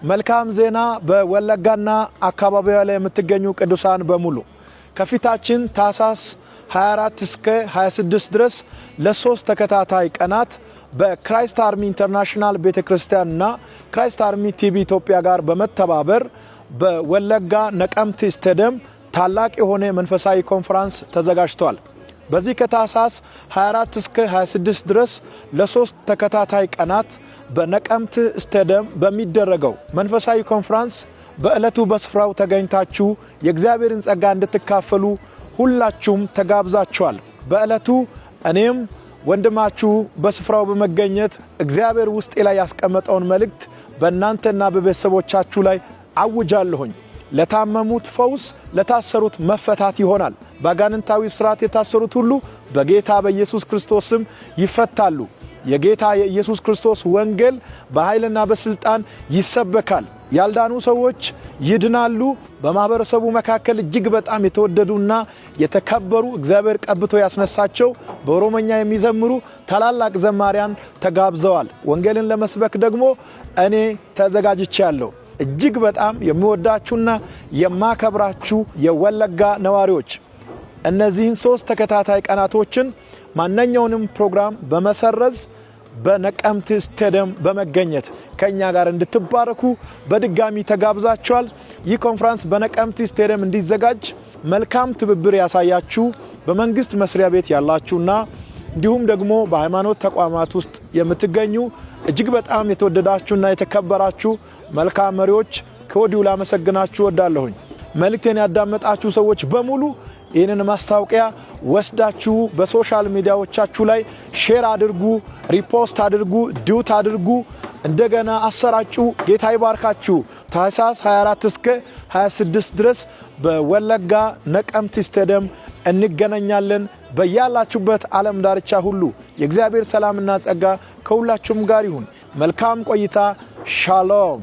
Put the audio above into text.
መልካም ዜና በወለጋና አካባቢዋ ላይ የምትገኙ ቅዱሳን በሙሉ ከፊታችን ታኅሳስ 24 እስከ 26 ድረስ ለሶስት ተከታታይ ቀናት በክራይስት አርሚ ኢንተርናሽናል ቤተክርስቲያንና ክራይስት አርሚ ቲቪ ኢትዮጵያ ጋር በመተባበር በወለጋ ነቀምት ስቴዲየም ታላቅ የሆነ መንፈሳዊ ኮንፈረንስ ተዘጋጅቷል። በዚህ ከታኅሳስ 24 እስከ 26 ድረስ ለሶስት ተከታታይ ቀናት በነቀምት ስቴዲየም በሚደረገው መንፈሳዊ ኮንፈረንስ በእለቱ በስፍራው ተገኝታችሁ የእግዚአብሔርን ጸጋ እንድትካፈሉ ሁላችሁም ተጋብዛችኋል። በእለቱ እኔም ወንድማችሁ በስፍራው በመገኘት እግዚአብሔር ውስጤ ላይ ያስቀመጠውን መልእክት በእናንተና በቤተሰቦቻችሁ ላይ አውጃለሁኝ። ለታመሙት ፈውስ፣ ለታሰሩት መፈታት ይሆናል። በአጋንንታዊ ስርዓት የታሰሩት ሁሉ በጌታ በኢየሱስ ክርስቶስ ስም ይፈታሉ። የጌታ የኢየሱስ ክርስቶስ ወንጌል በኃይልና በስልጣን ይሰበካል። ያልዳኑ ሰዎች ይድናሉ። በማህበረሰቡ መካከል እጅግ በጣም የተወደዱና የተከበሩ እግዚአብሔር ቀብቶ ያስነሳቸው በኦሮሞኛ የሚዘምሩ ታላላቅ ዘማሪያን ተጋብዘዋል። ወንጌልን ለመስበክ ደግሞ እኔ ተዘጋጅቻለሁ። እጅግ በጣም የምወዳችሁና የማከብራችሁ የወለጋ ነዋሪዎች እነዚህን ሶስት ተከታታይ ቀናቶችን ማንኛውንም ፕሮግራም በመሰረዝ በነቀምት ስቴዲየም በመገኘት ከኛ ጋር እንድትባረኩ በድጋሚ ተጋብዛችኋል። ይህ ኮንፈረንስ በነቀምት ስቴዲየም እንዲዘጋጅ መልካም ትብብር ያሳያችሁ በመንግስት መስሪያ ቤት ያላችሁና እንዲሁም ደግሞ በሃይማኖት ተቋማት ውስጥ የምትገኙ እጅግ በጣም የተወደዳችሁና የተከበራችሁ መልካም መሪዎች ከወዲሁ ላመሰግናችሁ ወዳለሁኝ። መልእክቴን ያዳመጣችሁ ሰዎች በሙሉ ይህንን ማስታወቂያ ወስዳችሁ በሶሻል ሚዲያዎቻችሁ ላይ ሼር አድርጉ፣ ሪፖስት አድርጉ፣ ዲዩት አድርጉ፣ እንደገና አሰራጩ። ጌታ ይባርካችሁ። ታኅሳስ 24 እስከ 26 ድረስ በወለጋ ነቀምት ስቴዲየም እንገናኛለን። በያላችሁበት ዓለም ዳርቻ ሁሉ የእግዚአብሔር ሰላምና ጸጋ ከሁላችሁም ጋር ይሁን። መልካም ቆይታ። ሻሎም